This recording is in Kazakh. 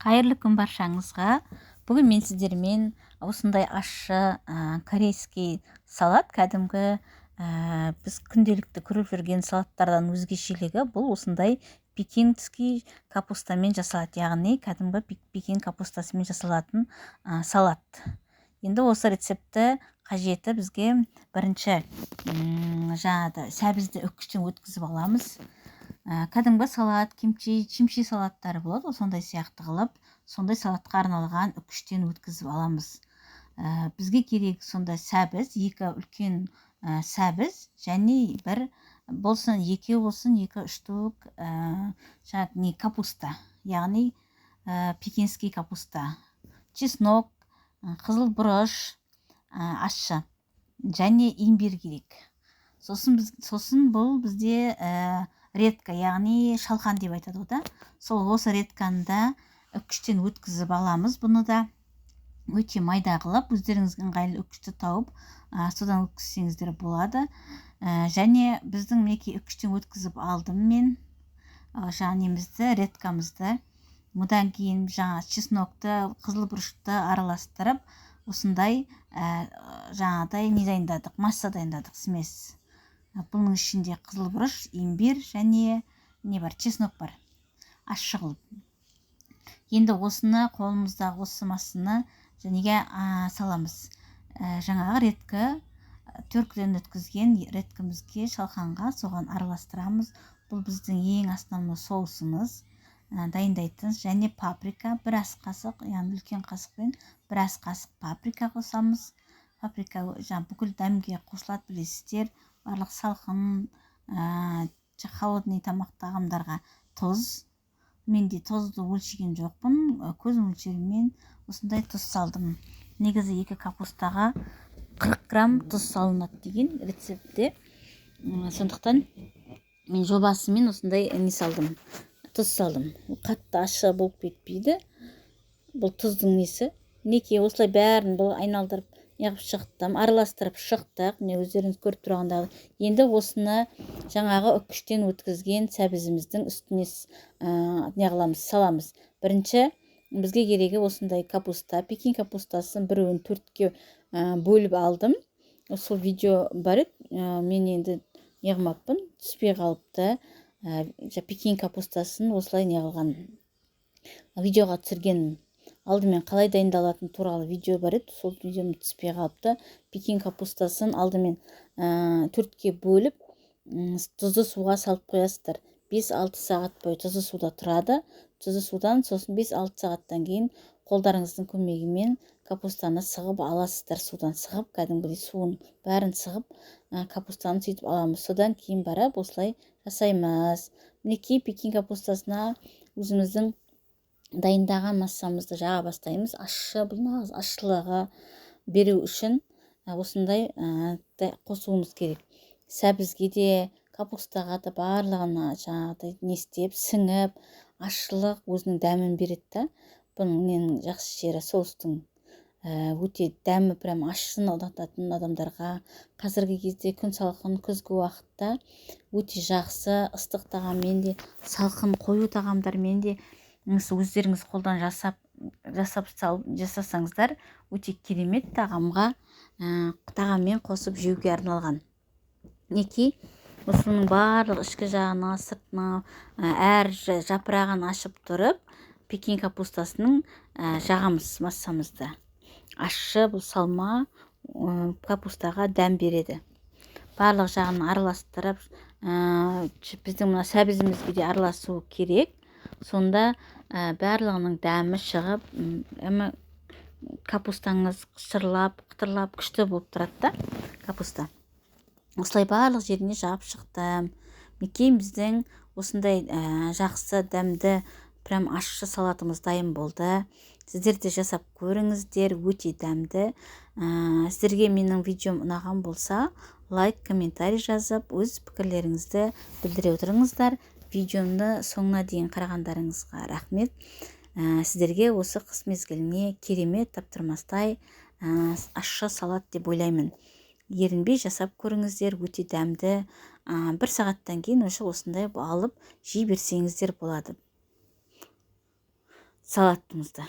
Қайырлы күн баршаңызға. Бүгін мен сіздермен осындай ащы корейский салат, кәдімгі біз күнделікті көріп жүрген салаттардан өзгешелігі бұл осындай пекинский капустамен жасалады, яғни кәдімгі пекин капустасымен жасалатын салат. Енді осы рецепті қажеті бізге бірінші жаңағы сәбізді үккіштен өткізіп аламыз. Кәдімгі салат, чимчи салаттары болады, сондай сияқты қылып, сондай салатқа арналған үккіштен өткізіп аламыз. Бізге керек сондай сәбіз, екі үлкен сәбіз, және бір болсын, екі болсын, 2-3 штук жаңағы капуста, яғни пекинский капуста, чеснок, қызыл бұрыш, ащы, және имбир керек. Сосын бұл бізде редка, яғни шалқан деп айтады да. Сол осы редканы да үккіштен өткізіп аламыз. Бұны да өте майда қылып, өздеріңізге ыңғайлы үккішті тауып, содан өткізсеңіздер болады. Және біздің мінекей үккіштен өткізіп алдым мен жаңағы редкамызды. Мұдан кейін жаңа чеснокты, қызыл бұрышты араластырып, осындай жаңағыдай не дайындадық, масса дайындадық, смес. Бұның ішінде қызыл бұрыш, имбир және не бар, чеснок бар, ащы қылып. Енді осыны қолымыздағы осы массаны жәнеге саламыз. Жаңағы редкі, төркіден өткізген редкімізге, шалқанға соған араластырамыз. Бұл біздің ең основной соусымыз, дайындайтын. Және паприка, бір ас қасық, яғни үлкен қасықпен бір ас қасық паприка қосамыз. Паприка бүкіл дәмге қосылады, білесіздер. Барлық салқын, холодный тамақ тағамдарға тұз. Менде тұзды өлшеген жоқпын, көз мөлшерімен осындай тұз салдым. Негізі 2 капустаға 40 грамм тұз салынады деген рецептте. Сондықтан мен жобасымен осындай не салдым, тұз салдым. Қатты ащы болып кетпейді. Бұл тұздың несі. Неке осылай бәрін бұл айналдырып неғып шықтым, араластырып шықтық, не өздеріңіз көріп тұрғандағы. Енді осыны жаңағы үккіштен өткізген сәбізіміздің үстіне неғыламыз, саламыз. Бірінші бізге керегі осындай капуста, пекин капустасын біреуін 4-ке бөліп алдым. Сол видео бар еді, мен енді неғымаппын, түспей қалыпты. Пекин капустасын осылай неғылған видеоға түсіргенмін. Алдымен қалай дайындалатын туралы видео бар еді, сол видеом түспей қалыпты. Пекин капустасын алдымен 4-ке бөліп, тұзды суға салып қоясыздар. 5-6 сағат бойы тұзды суда тұрады. Тұзды судан сосын 5-6 сағаттан кейін қолдарыңыздың көмегімен капустаны сығып аласыздар. Судан сығып, кәдімгідей суын бәрін сығып, капустаны сөйтіп аламыз. Содан кейін барып осылай жасаймыз. Мінекей пекин капустасына өзіміздің дайындаған массамызды жаға бастаймыз. Ащы, бұл нағыз ащылығы беру үшін осындай қосуымыз керек. Сәбізге де, капустаға да барлығына жаңағыдай не істеп, сіңіп, ащылық өзінің дәмін береді. Бұның менің жақсы жері соустың өте дәмі, прям ащыны ұнататын адамдарға қазіргі кезде күн салқын, күзгі уақытта өте жақсы. Ыстық тағаммен де, салқын қою тағамдармен де өздеріңіз қолдан жасасаңыздар өте керемет тағаммен қосып жеуге арналған. Неке осының барлық ішкі жағына, сыртына, әр жапырағын ашып тұрып, пекин капустасының жағамыз массамызды. Ащы, бұл салма капустаға дәм береді. Барлық жағын араластырып, біздің мына сәбізімізге де араласу керек. Сонда барлығының дәмі шығып, капустаңыз қышырлап, қытырлап, күшті болып тұрады капуста. Осылай барлық жеріне жағып шықтым. Мінекей біздің осындай жақсы дәмді, прям ащы салатымыз дайын болды. Сіздер де жасап көріңіздер, өте дәмді. Сіздерге менің видеом ұнаған болса, лайк, комментарий жазып, өз пікірлеріңізді білдіре отырыңыздар. Видеомды соңына дейін қарағандарыңызға рахмет. Сіздерге осы қыс мезгіліне керемет таптырмастай ащы салат деп ойлаймын. Ерінбей жасап көріңіздер, өте дәмді. 1 сағаттан кейін осындай алып жей берсеңіздер болады. салатымызды